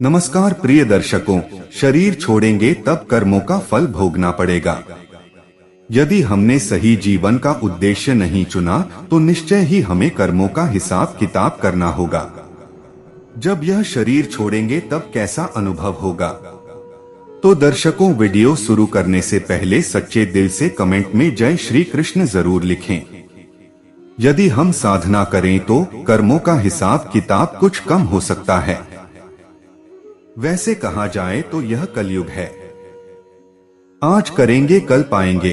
नमस्कार प्रिय दर्शकों, शरीर छोड़ेंगे तब कर्मों का फल भोगना पड़ेगा। यदि हमने सही जीवन का उद्देश्य नहीं चुना तो निश्चय ही हमें कर्मों का हिसाब किताब करना होगा। जब यह शरीर छोड़ेंगे तब कैसा अनुभव होगा? तो दर्शकों, वीडियो शुरू करने से पहले सच्चे दिल से कमेंट में जय श्री कृष्ण जरूर लिखें। यदि हम साधना करें तो कर्मों का हिसाब किताब कुछ कम हो सकता है। वैसे कहा जाए तो यह कलयुग है। आज करेंगे कल पाएंगे।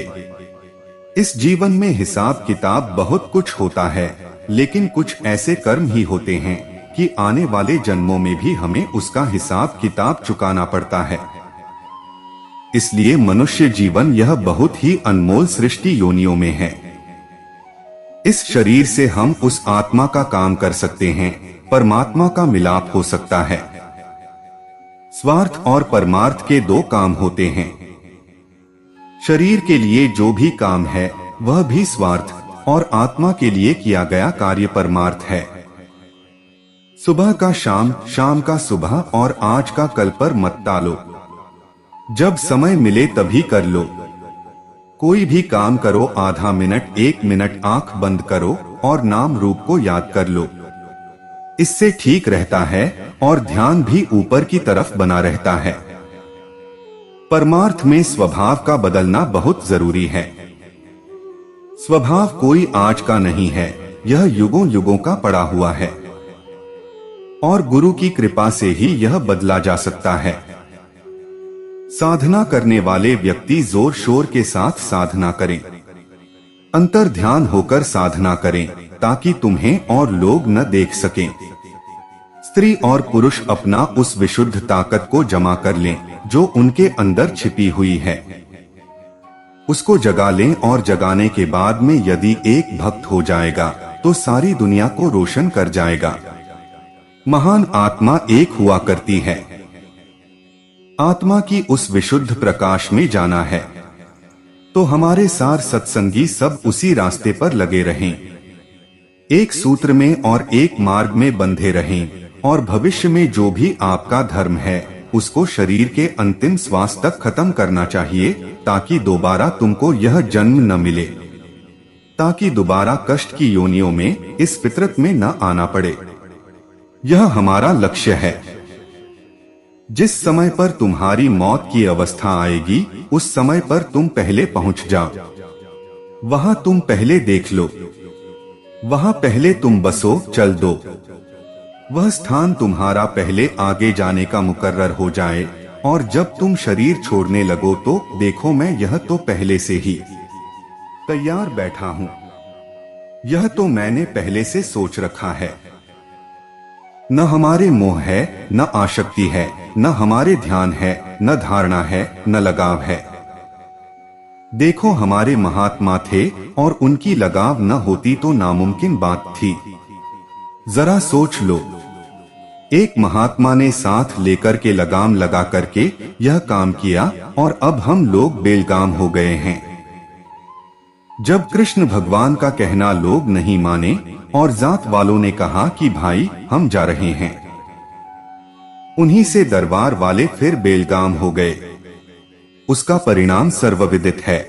इस जीवन में हिसाब किताब बहुत कुछ होता है, लेकिन कुछ ऐसे कर्म ही होते हैं कि आने वाले जन्मों में भी हमें उसका हिसाब किताब चुकाना पड़ता है। इसलिए मनुष्य जीवन यह बहुत ही अनमोल सृष्टि योनियों में है। इस शरीर से हम उस आत्मा का काम कर सकते हैं, परमात्मा का मिलाप हो सकता है। स्वार्थ और परमार्थ के दो काम होते हैं। शरीर के लिए जो भी काम है वह भी स्वार्थ, और आत्मा के लिए किया गया कार्य परमार्थ है। सुबह का शाम, शाम का सुबह और आज का कल पर मत टालो। जब समय मिले तभी कर लो। कोई भी काम करो, आधा मिनट 1 मिनट आंख बंद करो और नाम रूप को याद कर लो। इससे ठीक रहता है और ध्यान भी ऊपर की तरफ बना रहता है। परमार्थ में स्वभाव का बदलना बहुत जरूरी है। स्वभाव कोई आज का नहीं है, यह युगों युगों का पड़ा हुआ है और गुरु की कृपा से ही यह बदला जा सकता है। साधना करने वाले व्यक्ति जोर शोर के साथ साधना करें, अंतर ध्यान होकर साधना करें ताकि तुम्हें और लोग न देख सकें। स्त्री और पुरुष अपना उस विशुद्ध ताकत को जमा कर लें जो उनके अंदर छिपी हुई है। उसको जगा लें और जगाने के बाद में यदि एक भक्त हो जाएगा तो सारी दुनिया को रोशन कर जाएगा। महान आत्मा एक हुआ करती है। आत्मा की उस विशुद्ध प्रकाश में जाना है तो हमारे सार सत्संगी सब उसी रास्ते पर लगे रहें, एक सूत्र में और एक मार्ग में बंधे रहें और भविष्य में जो भी आपका धर्म है उसको शरीर के अंतिम श्वास तक खत्म करना चाहिए, ताकि दोबारा तुमको यह जन्म न मिले, ताकि दोबारा कष्ट की योनियों में इस फितरत में न आना पड़े। यह हमारा लक्ष्य है। जिस समय पर तुम्हारी मौत की अवस्था आएगी उस समय पर तुम पहले पहुंच जाओ। वहां तुम पहले देख लो, वहां पहले तुम बसो, चल दो। वह स्थान तुम्हारा पहले आगे जाने का मुकर्रर हो जाए और जब तुम शरीर छोड़ने लगो तो देखो, मैं यह तो पहले से ही तैयार बैठा हूं। यह तो मैंने पहले से सोच रखा है। न हमारे मोह है, न आसक्ति है, न हमारे ध्यान है, न धारणा है, न लगाव है। देखो, हमारे महात्मा थे और उनकी लगाव न होती तो नामुमकिन बात थी। जरा सोच लो, एक महात्मा ने साथ लेकर के लगाम लगा करके यह काम किया और अब हम लोग बेलगाम हो गए हैं। जब कृष्ण भगवान का कहना लोग नहीं माने और जात वालों ने कहा कि भाई हम जा रहे हैं, उन्हीं से दरबार वाले फिर बेलगाम हो गए। उसका परिणाम सर्वविदित है।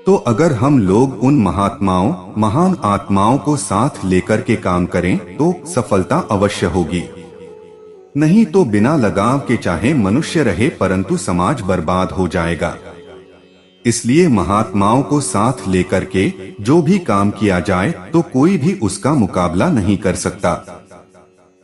तो अगर हम लोग उन महात्माओं, महान आत्माओं को साथ लेकर के काम करें तो सफलता अवश्य होगी। नहीं तो बिना लगाव के चाहे मनुष्य रहे परंतु समाज बर्बाद हो जाएगा। इसलिए महात्माओं को साथ लेकर के जो भी काम किया जाए तो कोई भी उसका मुकाबला नहीं कर सकता।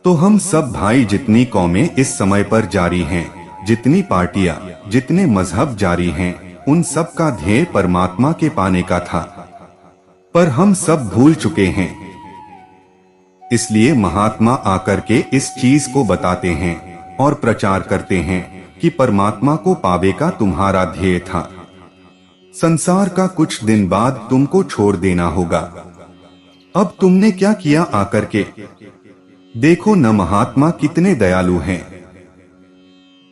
तो हम सब भाई, जितनी कौमें इस समय पर जारी हैं, जितनी पार्टियां, जितने मजहब जारी हैं, उन सब का ध्येय परमात्मा के पाने का था, पर हम सब भूल चुके हैं। इसलिए महात्मा आकर के इस चीज को बताते हैं और प्रचार करते हैं कि परमात्मा को पावे का तुम्हारा ध्येय था। संसार का कुछ दिन बाद तुमको छोड़ देना होगा। अब तुमने क्या किया आकर के? देखो न महात्मा कितने दयालु हैं,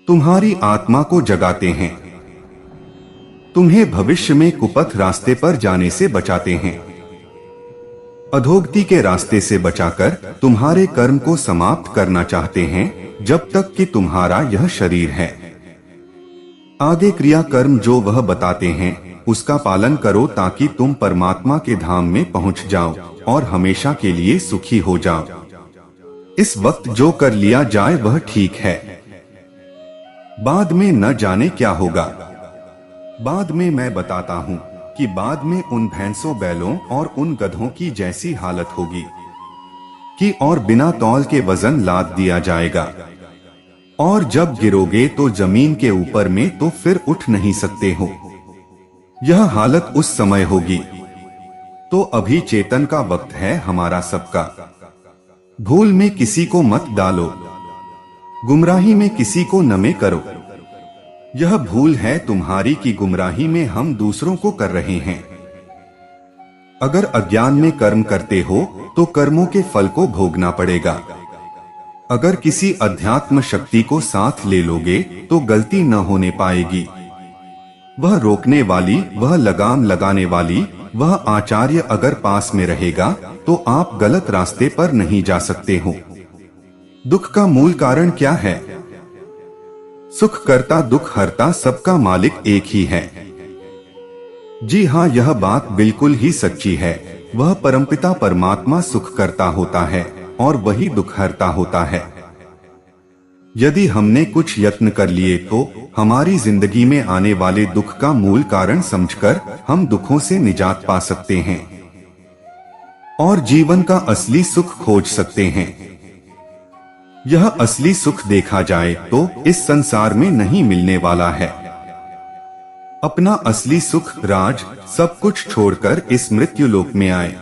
तुम्हारी आत्मा को जगाते हैं, तुम्हें भविष्य में कुपथ रास्ते पर जाने से बचाते हैं। अधोगति के रास्ते से बचाकर तुम्हारे कर्म को समाप्त करना चाहते हैं जब तक कि तुम्हारा यह शरीर है। आगे क्रिया कर्म जो वह बताते हैं उसका पालन करो ताकि तुम परमात्मा के धाम में पहुंच जाओ और हमेशा के लिए सुखी हो जाओ। इस वक्त जो कर लिया जाए वह ठीक है, बाद में न जाने क्या होगा। बाद में मैं बताता हूँ कि बाद में उन भैंसों बैलों और उन गधों की जैसी हालत होगी कि और बिना तौल के वजन लाद दिया जाएगा, और जब गिरोगे तो जमीन के ऊपर में तो फिर उठ नहीं सकते हो। यह हालत उस समय होगी। तो अभी चेतन का वक्त है हमारा सबका। भूल में किसी को मत डालो, गुमराही में किसी को न में करो। यह भूल है तुम्हारी की गुमराही में हम दूसरों को कर रहे हैं। अगर अज्ञान में कर्म करते हो तो कर्मों के फल को भोगना पड़ेगा। अगर किसी अध्यात्म शक्ति को साथ ले लोगे तो गलती न होने पाएगी। वह रोकने वाली, वह लगाम लगाने वाली, वह आचार्य अगर पास में रहेगा तो आप गलत रास्ते पर नहीं जा सकते हो। दुख का मूल कारण क्या है? सुख करता दुख हरता सबका मालिक एक ही है। जी हाँ, यह बात बिल्कुल ही सच्ची है। वह परमपिता परमात्मा सुख करता होता है और वही दुख हरता होता है। यदि हमने कुछ यत्न कर लिए तो हमारी जिंदगी में आने वाले दुख का मूल कारण समझकर हम दुखों से निजात पा सकते हैं और जीवन का असली सुख खोज सकते हैं। यह असली सुख देखा जाए तो इस संसार में नहीं मिलने वाला है। अपना असली सुख, राज, सब कुछ छोड़कर इस मृत्यु लोक में आए।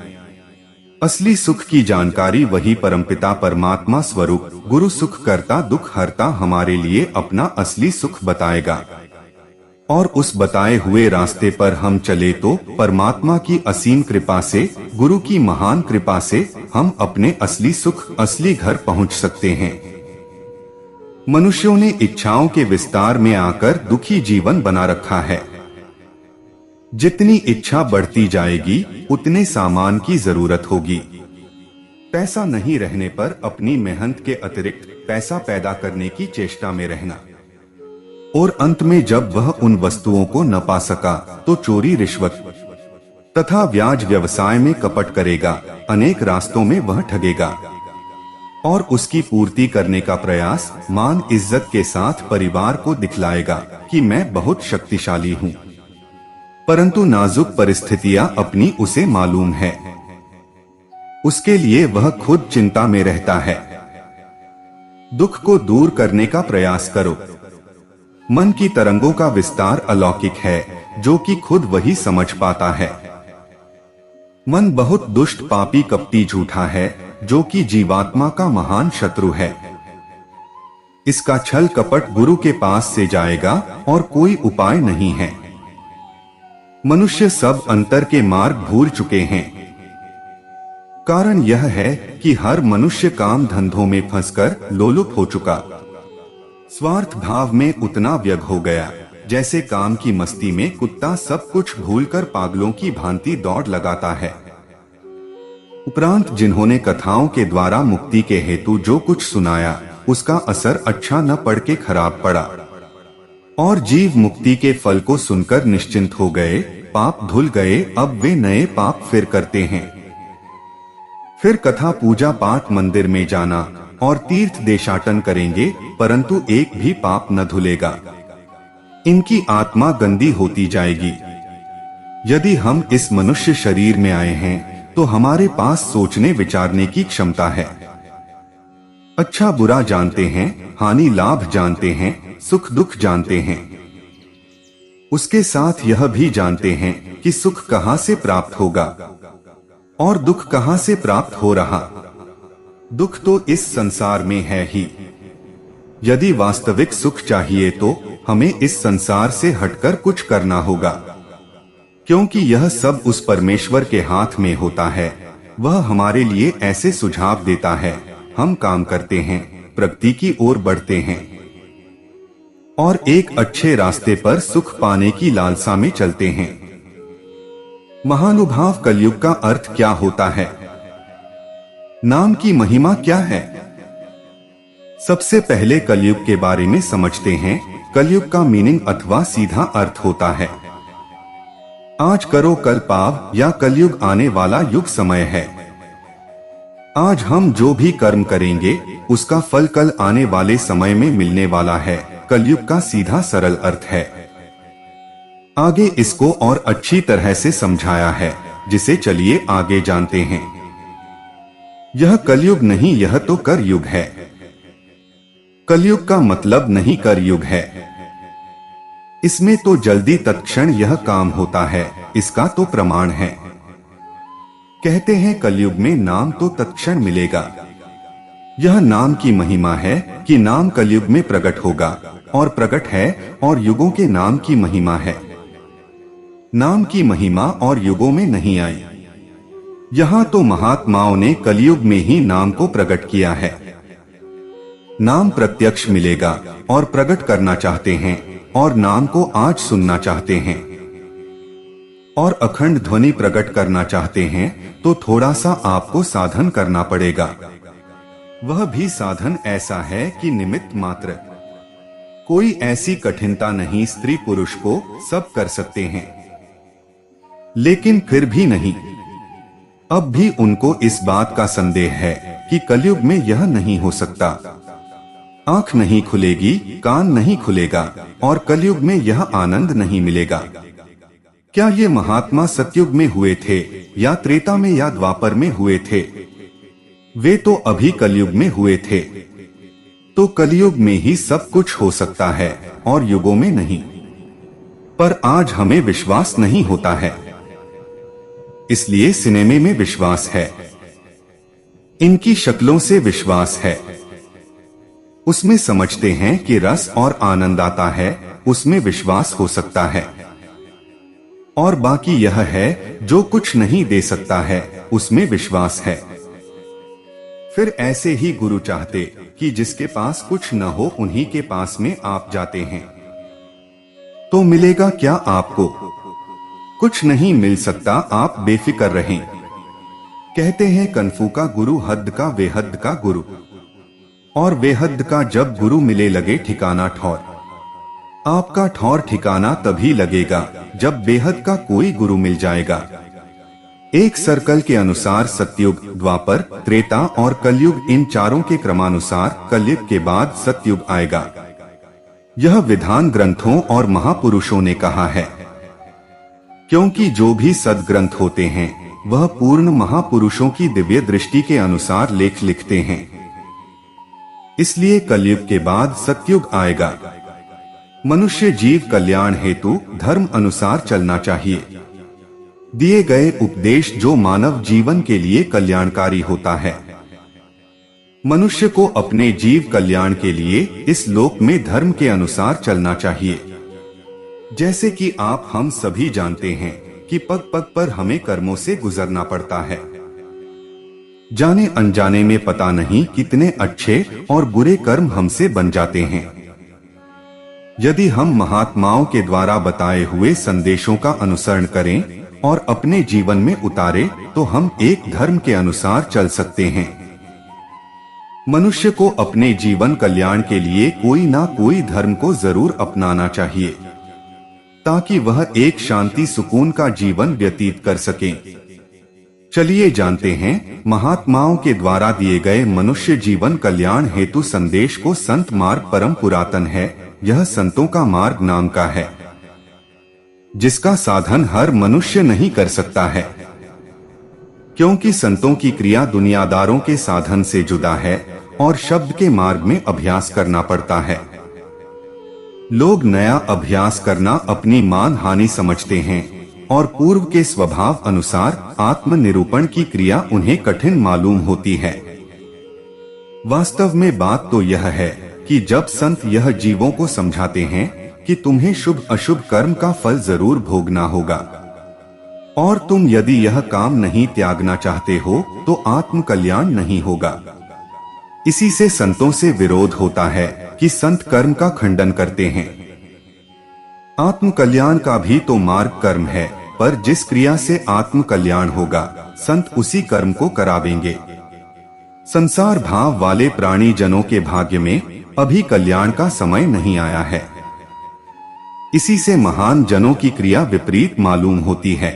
असली सुख की जानकारी वही परमपिता परमात्मा स्वरूप गुरु सुख करता दुख हरता हमारे लिए अपना असली सुख बताएगा। और उस बताए हुए रास्ते पर हम चले तो परमात्मा की असीम कृपा से, गुरु की महान कृपा से हम अपने असली सुख, असली घर पहुंच सकते हैं। मनुष्यों ने इच्छाओं के विस्तार में आकर दुखी जीवन बना रखा है। जितनी इच्छा बढ़ती जाएगी उतने सामान की जरूरत होगी। पैसा नहीं रहने पर अपनी मेहनत के अतिरिक्त पैसा पैदा करने की चेष्टा में रहना, और अंत में जब वह उन वस्तुओं को न पा सका तो चोरी, रिश्वत तथा व्याज व्यवसाय में कपट करेगा। अनेक रास्तों में वह ठगेगा और उसकी पूर्ति करने का प्रयास मान इज्जत के साथ परिवार को दिखलाएगा कि मैं बहुत शक्तिशाली हूँ, परंतु नाजुक परिस्थितियां अपनी उसे मालूम है। उसके लिए वह खुद चिंता में रहता है। दुख को दूर करने का प्रयास करो। मन की तरंगों का विस्तार अलौकिक है जो कि खुद वही समझ पाता है। मन बहुत दुष्ट, पापी, कपटी, झूठा है जो कि जीवात्मा का महान शत्रु है। इसका छल कपट गुरु के पास से जाएगा और कोई उपाय नहीं है। मनुष्य सब अंतर के मार्ग भूल चुके हैं। कारण यह है कि हर मनुष्य काम धंधों में फंसकर लोलुप हो चुका, स्वार्थ भाव में उतना व्यग हो गया जैसे काम की मस्ती में कुत्ता सब कुछ भूलकर पागलों की भांति दौड़ लगाता है। उपरांत जिन्होंने कथाओं के द्वारा मुक्ति के हेतु जो कुछ सुनाया उसका असर अच्छा न पड़ के खराब पड़ा और जीव मुक्ति के फल को सुनकर निश्चिंत हो गए, पाप धुल गए। अब वे नए पाप फिर करते हैं। फिर कथा, पूजा पाठ, मंदिर में जाना और तीर्थ देशाटन करेंगे, परंतु एक भी पाप न धुलेगा। इनकी आत्मा गंदी होती जाएगी। यदि हम इस मनुष्य शरीर में आए हैं तो हमारे पास सोचने विचारने की क्षमता है। अच्छा बुरा जानते हैं, हानि लाभ जानते हैं, सुख दुख जानते हैं। उसके साथ यह भी जानते हैं कि सुख कहां से प्राप्त होगा और दुख कहां से प्राप्त हो रहा। दुख तो इस संसार में है ही। यदि वास्तविक सुख चाहिए तो हमें इस संसार से हटकर कुछ करना होगा, क्योंकि यह सब उस परमेश्वर के हाथ में होता है। वह हमारे लिए ऐसे सुझाव देता है, हम काम करते हैं, प्रगति की ओर बढ़ते हैं और एक अच्छे रास्ते पर सुख पाने की लालसा में चलते हैं। महानुभाव, कलयुग का अर्थ क्या होता है? नाम की महिमा क्या है? सबसे पहले कलयुग के बारे में समझते हैं। कलयुग का मीनिंग अथवा सीधा अर्थ होता है आज करो कल पाव, या कलयुग आने वाला युग समय है। आज हम जो भी कर्म करेंगे उसका फल कल आने वाले समय में मिलने वाला है। कलयुग का सीधा सरल अर्थ है। आगे इसको और अच्छी तरह से समझाया है, जिसे चलिए आगे जानते हैं। यह कलयुग नहीं, यह तो कर युग है। कलयुग का मतलब नहीं कर युग है। इसमें तो जल्दी तत्क्षण यह काम होता है, इसका तो प्रमाण है। कहते हैं कलयुग में नाम तो तत्क्षण मिलेगा। यह नाम की महिमा है कि नाम कलयुग में प्रकट होगा और प्रकट है, और युगों के नाम की महिमा है। नाम की महिमा और युगों में नहीं आई। यहाँ तो महात्माओं ने कलयुग में ही नाम को प्रकट किया है। नाम प्रत्यक्ष मिलेगा और प्रकट करना चाहते हैं, और नाम को आज सुनना चाहते हैं और अखंड ध्वनि प्रकट करना चाहते हैं, तो थोड़ा सा आपको साधन करना पड़ेगा। वह भी साधन ऐसा है कि निमित्त मात्र, कोई ऐसी कठिनता नहीं। स्त्री पुरुष को सब कर सकते हैं, लेकिन फिर भी नहीं। अब भी उनको इस बात का संदेह है कि कलयुग में यह नहीं हो सकता। आंख नहीं खुलेगी, कान नहीं खुलेगा, और कलयुग में यह आनंद नहीं मिलेगा। क्या ये महात्मा सतयुग में हुए थे, या त्रेता में, या द्वापर में हुए थे? वे तो अभी कलयुग में हुए थे। तो कलयुग में ही सब कुछ हो सकता है और युगों में नहीं। पर आज हमें विश्वास नहीं होता है, इसलिए सिनेमे में विश्वास है, इनकी शक्लों से विश्वास है। उसमें समझते हैं कि रस और आनंद आता है, उसमें विश्वास हो सकता है। और बाकी यह है जो कुछ नहीं दे सकता है, उसमें विश्वास है। फिर ऐसे ही गुरु चाहते कि जिसके पास कुछ न हो उन्हीं के पास में आप जाते हैं, तो मिलेगा क्या आपको? कुछ नहीं मिल सकता, आप बेफिक्र रहें। कहते हैं कनफू का गुरु हद का बेहद का गुरु, और बेहद का जब गुरु मिले लगे ठिकाना ठौर। आपका ठौर ठिकाना तभी लगेगा जब बेहद का कोई गुरु मिल जाएगा। एक सर्कल के अनुसार सतयुग, द्वापर, त्रेता और कलयुग, इन चारों के क्रमानुसार कलयुग के बाद सतयुग आएगा। यह विधान ग्रंथों और महापुरुषों ने कहा है, क्योंकि जो भी सदग्रंथ होते हैं वह पूर्ण महापुरुषों की दिव्य दृष्टि के अनुसार लेख लिखते हैं। इसलिए कलयुग के बाद सतयुग आएगा। मनुष्य जीव कल्याण हेतु धर्म अनुसार चलना चाहिए। दिए गए उपदेश जो मानव जीवन के लिए कल्याणकारी होता है। मनुष्य को अपने जीव कल्याण के लिए इस लोक में धर्म के अनुसार चलना चाहिए। जैसे कि आप हम सभी जानते हैं कि पग पग पर हमें कर्मों से गुजरना पड़ता है। जाने अनजाने में पता नहीं कितने अच्छे और बुरे कर्म हमसे बन जाते हैं। यदि हम महात्माओं के द्वारा बताए हुए संदेशों का अनुसरण करें और अपने जीवन में उतारे, तो हम एक धर्म के अनुसार चल सकते हैं। मनुष्य को अपने जीवन कल्याण के लिए कोई ना कोई धर्म को जरूर अपनाना चाहिए, ताकि वह एक शांति सुकून का जीवन व्यतीत कर सके। चलिए जानते हैं महात्माओं के द्वारा दिए गए मनुष्य जीवन कल्याण हेतु संदेश को। संत मार्ग परम पुरातन है। यह संतों का मार्ग नाम का है, जिसका साधन हर मनुष्य नहीं कर सकता है, क्योंकि संतों की क्रिया दुनियादारों के साधन से जुदा है और शब्द के मार्ग में अभ्यास करना पड़ता है। लोग नया अभ्यास करना अपनी मान हानि समझते हैं और पूर्व के स्वभाव अनुसार आत्मनिरूपण की क्रिया उन्हें कठिन मालूम होती है। वास्तव में बात तो यह है कि जब संत यह जीवों को समझाते हैं कि तुम्हें शुभ अशुभ कर्म का फल जरूर भोगना होगा, और तुम यदि यह काम नहीं त्यागना चाहते हो तो आत्म कल्याण नहीं होगा। इसी से संतों से विरोध होता है कि संत कर्म का खंडन करते हैं। आत्म कल्याण का भी तो मार्ग कर्म है, पर जिस क्रिया से आत्म कल्याण होगा संत उसी कर्म को करावेंगे। संसार भाव वाले प्राणी जनों के भाग्य में अभी कल्याण का समय नहीं आया है। इसी से महान जनों की क्रिया विपरीत मालूम होती है।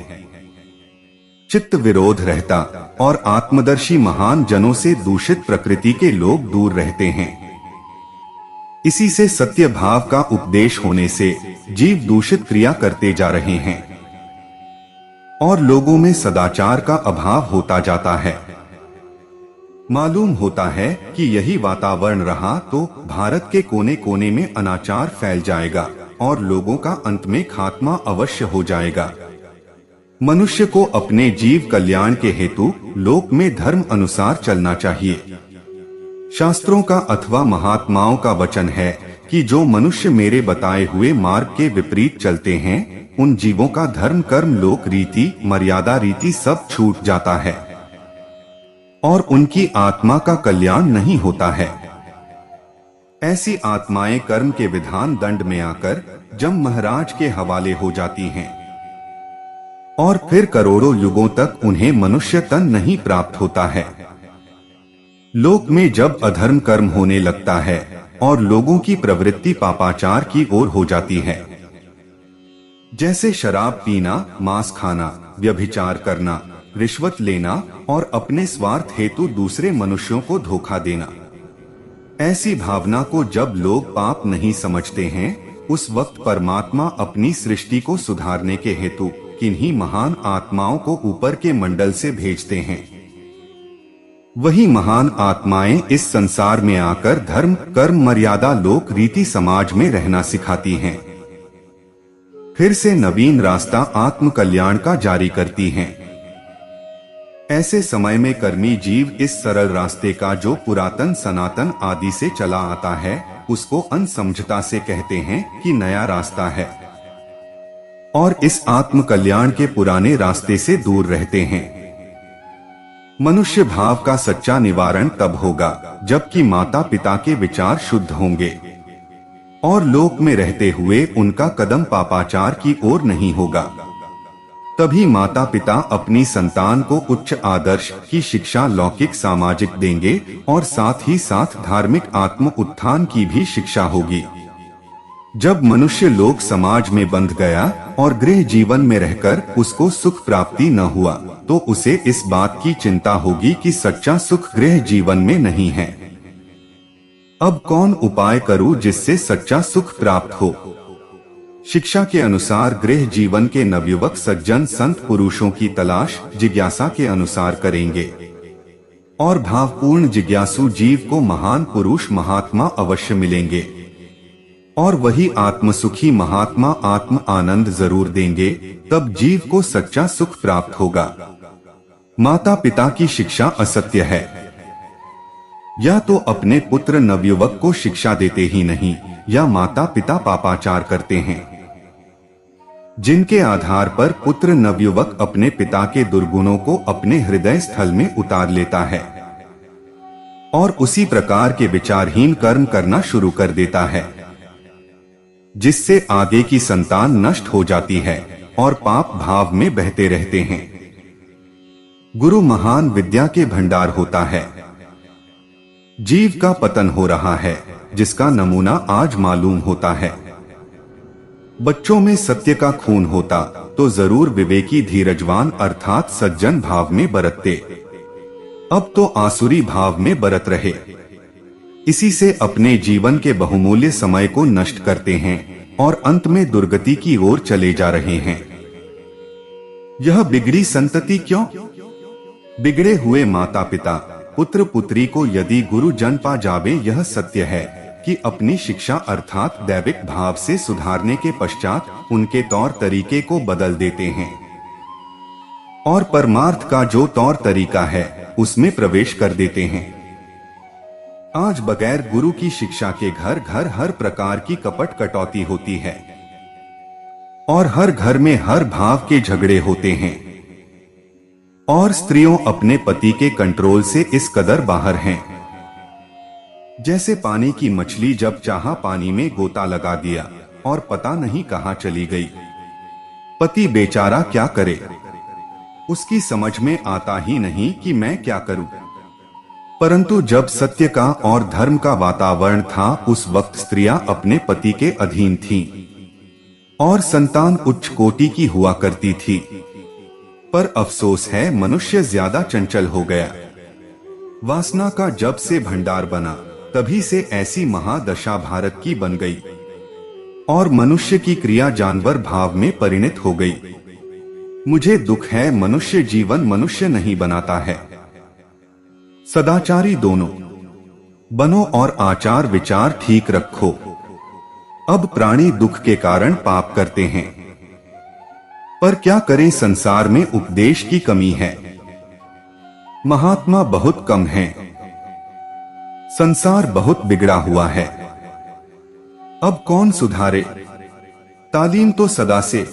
चित्त विरोध रहता और आत्मदर्शी महान जनों से दूषित प्रकृति के लोग दूर रहते हैं। इसी से सत्य भाव का उपदेश होने से जीव दूषित क्रिया करते जा रहे हैं और लोगों में सदाचार का अभाव होता जाता है। मालूम होता है कि यही वातावरण रहा तो भारत के कोने कोने में अनाचार फैल जाएगा और लोगों का अंत में खात्मा अवश्य हो जाएगा। मनुष्य को अपने जीव कल्याण के हेतु लोक में धर्म अनुसार चलना चाहिए। शास्त्रों का अथवा महात्माओं का वचन है कि जो मनुष्य मेरे बताए हुए मार्ग के विपरीत चलते हैं उन जीवों का धर्म कर्म लोक रीति मर्यादा रीति सब छूट जाता है और उनकी आत्मा का कल्याण नहीं होता है। ऐसी आत्माएं कर्म के विधान दंड में आकर जम महाराज के हवाले हो जाती हैं और फिर करोड़ों युगों तक उन्हें मनुष्य तन नहीं प्राप्त होता है। लोक में जब अधर्म कर्म होने लगता है और लोगों की प्रवृत्ति पापाचार की ओर हो जाती है, जैसे शराब पीना, मांस खाना, व्यभिचार करना, रिश्वत लेना और अपने स्वार्थ हेतु दूसरे मनुष्यों को धोखा देना, ऐसी भावना को जब लोग पाप नहीं समझते हैं उस वक्त परमात्मा अपनी सृष्टि को सुधारने के हेतु किन्हीं महान आत्माओं को ऊपर के मंडल से भेजते हैं। वही महान आत्माएं इस संसार में आकर धर्म कर्म मर्यादा लोक रीति समाज में रहना सिखाती हैं। फिर से नवीन रास्ता आत्म कल्याण का जारी करती हैं। ऐसे समय में कर्मी जीव इस सरल रास्ते का जो पुरातन सनातन आदि से चला आता है उसको अनसमझता से कहते हैं कि नया रास्ता है और इस आत्म कल्याण के पुराने रास्ते से दूर रहते हैं। मनुष्य भाव का सच्चा निवारण तब होगा जबकि माता पिता के विचार शुद्ध होंगे और लोक में रहते हुए उनका कदम पापाचार की ओर नहीं होगा। तभी माता पिता अपनी संतान को उच्च आदर्श की शिक्षा लौकिक सामाजिक देंगे और साथ ही साथ धार्मिक आत्म उत्थान की भी शिक्षा होगी। जब मनुष्य लोक समाज में बंध गया और गृह जीवन में रहकर उसको सुख प्राप्ति न हुआ तो उसे इस बात की चिंता होगी कि सच्चा सुख गृह जीवन में नहीं है। अब कौन उपाय करूं जिससे सच्चा सुख प्राप्त हो? शिक्षा के अनुसार गृह जीवन के नवयुवक सज्जन संत पुरुषों की तलाश जिज्ञासा के अनुसार करेंगे और भावपूर्ण जिज्ञासु जीव को महान पुरुष महात्मा अवश्य मिलेंगे और वही आत्मसुखी महात्मा आत्म आनंद जरूर देंगे। तब जीव को सच्चा सुख प्राप्त होगा। माता पिता की शिक्षा असत्य है। या तो अपने पुत्र नवयुवक को शिक्षा देते ही नहीं या माता पिता पापाचार करते हैं, जिनके आधार पर पुत्र नवयुवक अपने पिता के दुर्गुणों को अपने हृदय स्थल में उतार लेता है और उसी प्रकार के विचारहीन कर्म करना शुरू कर देता है, जिससे आगे की संतान नष्ट हो जाती है और पाप भाव में बहते रहते हैं। गुरु महान विद्या के भंडार होता है। जीव का पतन हो रहा है जिसका नमूना आज मालूम होता है। बच्चों में सत्य का खून होता तो जरूर विवेकी धीरजवान अर्थात सज्जन भाव में बरतते। अब तो आसुरी भाव में बरत रहे। इसी से अपने जीवन के बहुमूल्य समय को नष्ट करते हैं और अंत में दुर्गति की ओर चले जा रहे हैं। यह बिगड़ी संतति क्यों? बिगड़े हुए माता पिता पुत्र पुत्री को यदि गुरुजन पा जावे, यह सत्य है कि अपनी शिक्षा अर्थात दैविक भाव से सुधारने के पश्चात उनके तौर तरीके को बदल देते हैं और परमार्थ का जो तौर तरीका है उसमें प्रवेश कर देते हैं। आज बगैर गुरु की शिक्षा के घर घर हर प्रकार की कपट कटौती होती है और हर घर में हर भाव के झगड़े होते हैं और स्त्रियों अपने पति के कंट्रोल से इस कदर बाहर हैं जैसे पानी की मछली जब चाहा पानी में गोता लगा दिया और पता नहीं कहां चली गई। पति बेचारा क्या करे, उसकी समझ में आता ही नहीं कि मैं क्या करूं। परंतु जब सत्य का और धर्म का वातावरण था, उस वक्त स्त्रियां अपने पति के अधीन थीं और संतान उच्च कोटि की हुआ करती थी। पर अफसोस है, मनुष्य ज्यादा चंचल हो गया। वासना का जब से भंडार बना, तभी से ऐसी महादशा भारत की बन गई और मनुष्य की क्रिया जानवर भाव में परिणत हो गई। मुझे दुख है, मनुष्य जीवन मनुष्य नहीं बनाता है। सदाचारी दोनों बनो और आचार विचार ठीक रखो। अब प्राणी दुख के कारण पाप करते हैं, पर क्या करें, संसार में उपदेश की कमी है। महात्मा बहुत कम हैं। संसार बहुत बिगड़ा हुआ है। अब कौन सुधारे? तालीम तो सदा से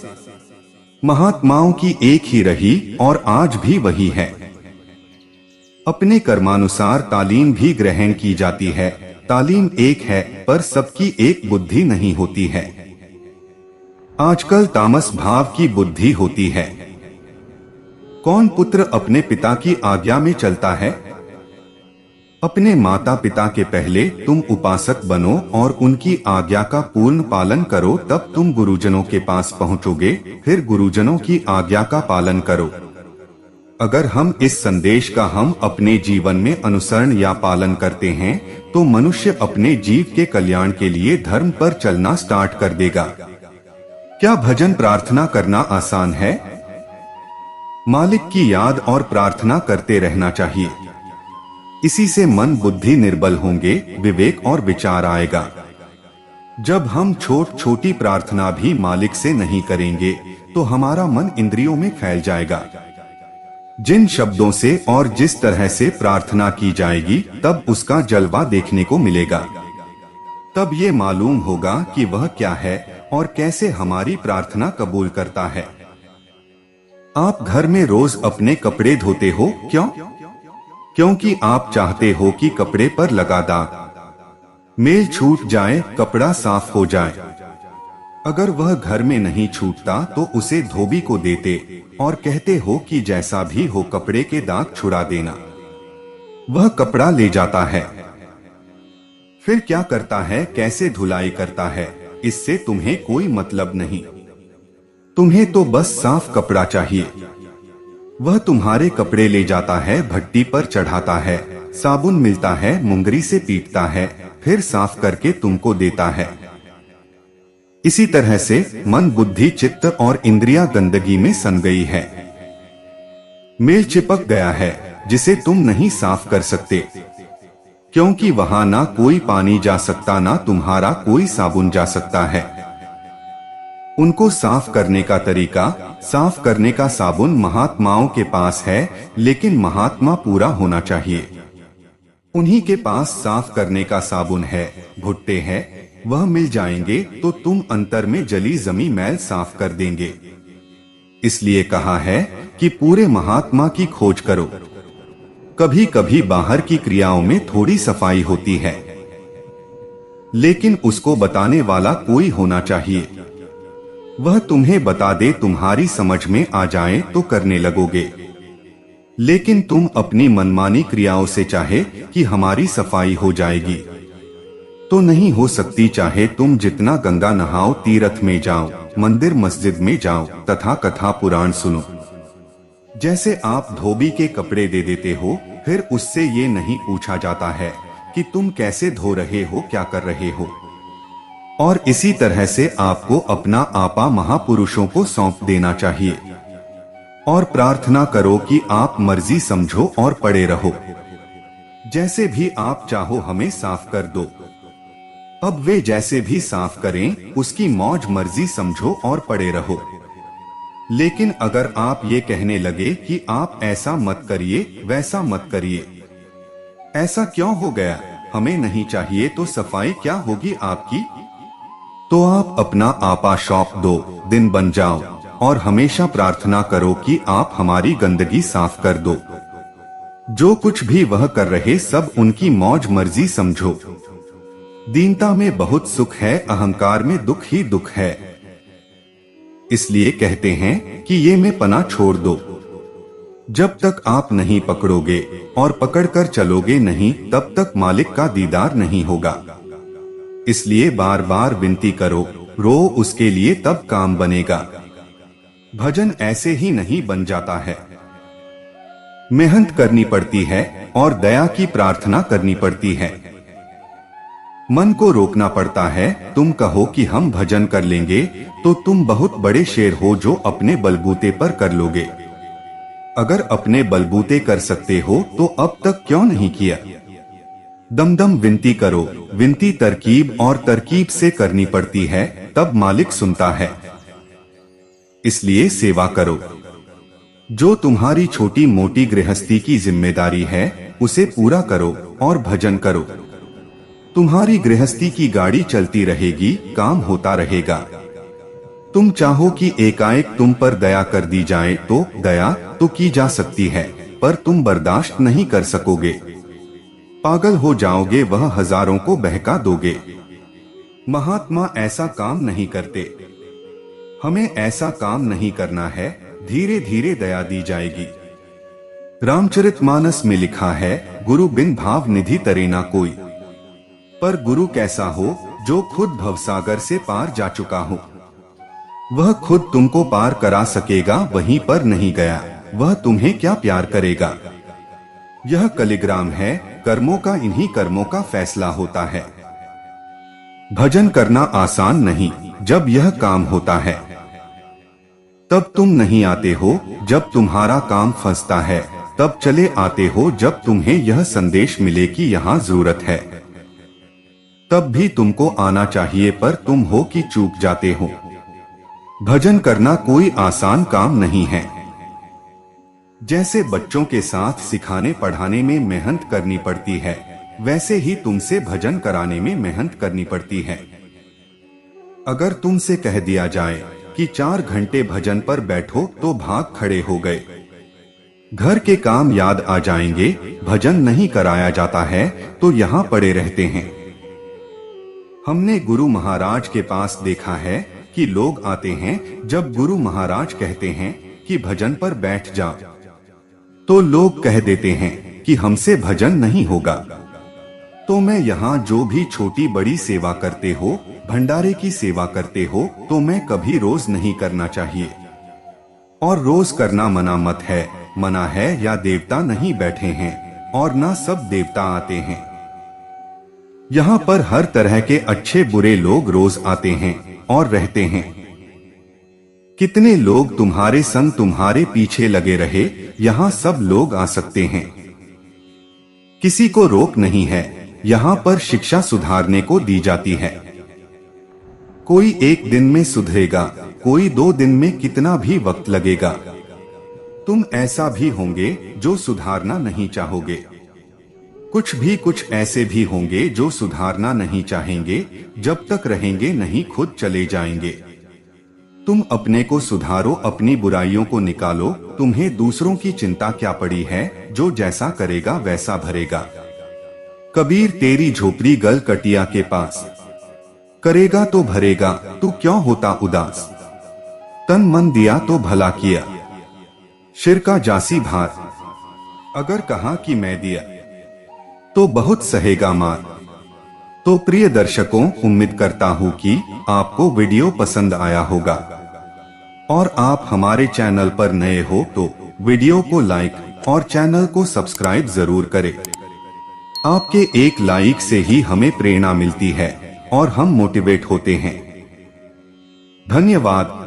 महात्माओं की एक ही रही और आज भी वही है। अपने कर्मानुसार तालीम भी ग्रहण की जाती है। तालीम एक है, पर सबकी एक बुद्धि नहीं होती है। आजकल तामस भाव की बुद्धि होती है। कौन पुत्र अपने पिता की आज्ञा में चलता है? अपने माता पिता के पहले तुम उपासक बनो और उनकी आज्ञा का पूर्ण पालन करो, तब तुम गुरुजनों के पास पहुंचोगे। फिर गुरुजनों की आज्ञा का पालन करो। अगर हम इस संदेश का हम अपने जीवन में अनुसरण या पालन करते हैं, तो मनुष्य अपने जीव के कल्याण के लिए धर्म पर चलना स्टार्ट कर देगा। क्या भजन प्रार्थना करना आसान है? मालिक की याद और प्रार्थना करते रहना चाहिए। इसी से मन बुद्धि निर्बल होंगे, विवेक और विचार आएगा। जब हम छोटी प्रार्थना भी मालिक से नहीं करेंगे, तो हमारा मन इंद्रियों में फैल जाएगा। जिन शब्दों से और जिस तरह से प्रार्थना की जाएगी, तब उसका जलवा देखने को मिलेगा। तब ये मालूम होगा कि वह क्या है और कैसे हमारी प्रार्थना कबूल करता है। आप घर में रोज अपने कपड़े धोते हो, क्यों? क्योंकि आप चाहते हो कि कपड़े पर लगा दाग मेल छूट जाए, कपड़ा साफ हो जाए। अगर वह घर में नहीं छूटता तो उसे धोबी को देते और कहते हो कि जैसा भी हो कपड़े के दाग छुड़ा देना। वह कपड़ा ले जाता है। फिर क्या करता है, कैसे धुलाई करता है, इससे तुम्हें कोई मतलब नहीं। तुम्हें तो बस साफ कपड़ा चाहिए। वह तुम्हारे कपड़े ले जाता है, भट्टी पर चढ़ाता है, साबुन मिलता है, मुंगरी से पीटता है, फिर साफ करके तुमको देता है। इसी तरह से मन, बुद्धि, चित्त और इंद्रियां गंदगी में सन गई है। मेल चिपक गया है जिसे तुम नहीं साफ कर सकते, क्योंकि वहां ना कोई पानी जा सकता, ना तुम्हारा कोई साबुन जा सकता है। उनको साफ करने का तरीका, साफ करने का साबुन महात्माओं के पास है, लेकिन महात्मा पूरा होना चाहिए। उन्हीं के पास साफ करने का साबुन है, भुट्टे हैं, वह मिल जाएंगे तो तुम अंतर में जली जमी मैल साफ कर देंगे। इसलिए कहा है कि पूरे महात्मा की खोज करो। कभी कभी बाहर की क्रियाओं में थोड़ी सफाई होती है, लेकिन उसको बताने वाला कोई होना चाहिए। वह तुम्हें बता दे, तुम्हारी समझ में आ जाए तो करने लगोगे। लेकिन तुम अपनी मनमानी क्रियाओं से चाहे कि हमारी सफाई हो जाएगी, तो नहीं हो सकती। चाहे तुम जितना गंगा नहाओ, तीर्थ में जाओ, मंदिर मस्जिद में जाओ तथा कथा पुराण सुनो। जैसे आप धोबी के कपड़े दे देते हो, फिर उससे ये नहीं पूछा जाता है कि तुम कैसे धो रहे हो, क्या कर रहे हो। और इसी तरह से आपको अपना आपा महापुरुषों को सौंप देना चाहिए और प्रार्थना करो कि आप मर्जी समझो और पड़े रहो। जैसे भी आप चाहो हमें साफ कर दो। अब वे जैसे भी साफ करें, उसकी मौज मर्जी समझो और पड़े रहो। लेकिन अगर आप ये कहने लगे कि आप ऐसा मत करिए, वैसा मत करिए, ऐसा क्यों हो गया, हमें नहीं चाहिए, तो सफाई क्या होगी आपकी? तो आप अपना आपा सौंप दो, दिन बन जाओ और हमेशा प्रार्थना करो कि आप हमारी गंदगी साफ कर दो। जो कुछ भी वह कर रहे सब उनकी मौज मर्जी समझो। दीनता में बहुत सुख है, अहंकार में दुख ही दुख है। इसलिए कहते हैं कि ये में पना छोड़ दो। जब तक आप नहीं पकड़ोगे और पकड़कर चलोगे नहीं, तब तक मालिक का दीदार नहीं होगा। इसलिए बार बार विनती करो, रो उसके लिए, तब काम बनेगा। भजन ऐसे ही नहीं बन जाता है। मेहनत करनी पड़ती है और दया की प्रार्थना करनी पड़ती है। मन को रोकना पड़ता है। तुम कहो कि हम भजन कर लेंगे तो तुम बहुत बड़े शेर हो जो अपने बलबूते पर कर लोगे। अगर अपने बलबूते कर सकते हो तो अब तक क्यों नहीं किया? दम विनती करो। विनती तरकीब और तरकीब से करनी पड़ती है, तब मालिक सुनता है। इसलिए सेवा करो। जो तुम्हारी छोटी मोटी गृहस्थी की जिम्मेदारी है उसे पूरा करो और भजन करो। तुम्हारी गृहस्थी की गाड़ी चलती रहेगी, काम होता रहेगा। तुम चाहो कि एकाएक तुम पर दया कर दी जाए तो दया तो की जा सकती है, पर तुम बर्दाश्त नहीं कर सकोगे। पागल हो जाओगे, वह हजारों को बहका दोगे। महात्मा ऐसा काम नहीं करते। हमें ऐसा काम नहीं करना है। धीरे धीरे दया दी जाएगी। रामचरितमानस में लिखा है, गुरु बिन भाव निधि तरे ना कोई। पर गुरु कैसा हो? जो खुद भवसागर से पार जा चुका हो। वह खुद तुमको पार करा सकेगा, वहीं पर नहीं गया वह तुम्हें क्या प्यार करेगा। यह कलिग्राम है कर्मों का, इन्हीं कर्मों का फैसला होता है। भजन करना आसान नहीं। जब यह काम होता है तब तुम नहीं आते हो। जब तुम्हारा काम फंसता है तब चले आते हो। जब तुम्हें यह संदेश मिले कि यहाँ जरूरत है तब भी तुमको आना चाहिए, पर तुम हो कि चूक जाते हो। भजन करना कोई आसान काम नहीं है। जैसे बच्चों के साथ सिखाने पढ़ाने में मेहनत करनी पड़ती है, वैसे ही तुमसे भजन कराने में मेहनत करनी पड़ती है। अगर तुमसे कह दिया जाए कि 4 घंटे भजन पर बैठो तो भाग खड़े हो गए। घर के काम याद आ जाएंगे, भजन नहीं कराया जाता है तो यहाँ पड़े रहते हैं। हमने गुरु महाराज के पास देखा है कि लोग आते हैं, जब गुरु महाराज कहते हैं कि भजन पर बैठ जा तो लोग कह देते हैं कि हमसे भजन नहीं होगा। तो मैं यहाँ जो भी छोटी बड़ी सेवा करते हो, भंडारे की सेवा करते हो, तो मैं कभी रोज नहीं करना चाहिए। और रोज करना मना मत है। मना है या देवता नहीं बैठे हैं और ना सब देवता आते हैं। यहाँ पर हर तरह के अच्छे बुरे लोग रोज आते हैं और रहते हैं। कितने लोग तुम्हारे संग तुम्हारे पीछे लगे रहे, यहाँ सब लोग आ सकते हैं। किसी को रोक नहीं है। यहाँ पर शिक्षा सुधारने को दी जाती है। कोई 1 दिन में सुधरेगा, कोई 2 दिन में, कितना भी वक्त लगेगा। तुम ऐसा भी होंगे जो सुधारना नहीं चाहोगे। कुछ ऐसे भी होंगे जो सुधारना नहीं चाहेंगे। जब तक रहेंगे नहीं खुद चले जाएंगे। तुम अपने को सुधारो, अपनी बुराइयों को निकालो। तुम्हें दूसरों की चिंता क्या पड़ी है? जो जैसा करेगा वैसा भरेगा। कबीर तेरी झोपड़ी गल कटिया के पास, करेगा तो भरेगा, तू क्यों होता उदास। तन मन दिया तो भला किया, शिर का जासी भार। अगर कहा कि मैं दिया तो बहुत सहेगा मार। तो प्रिय दर्शकों, उम्मीद करता हूं कि आपको वीडियो पसंद आया होगा और आप हमारे चैनल पर नए हो तो वीडियो को लाइक और चैनल को सब्सक्राइब जरूर करें। आपके एक लाइक से ही हमें प्रेरणा मिलती है और हम मोटिवेट होते हैं। धन्यवाद।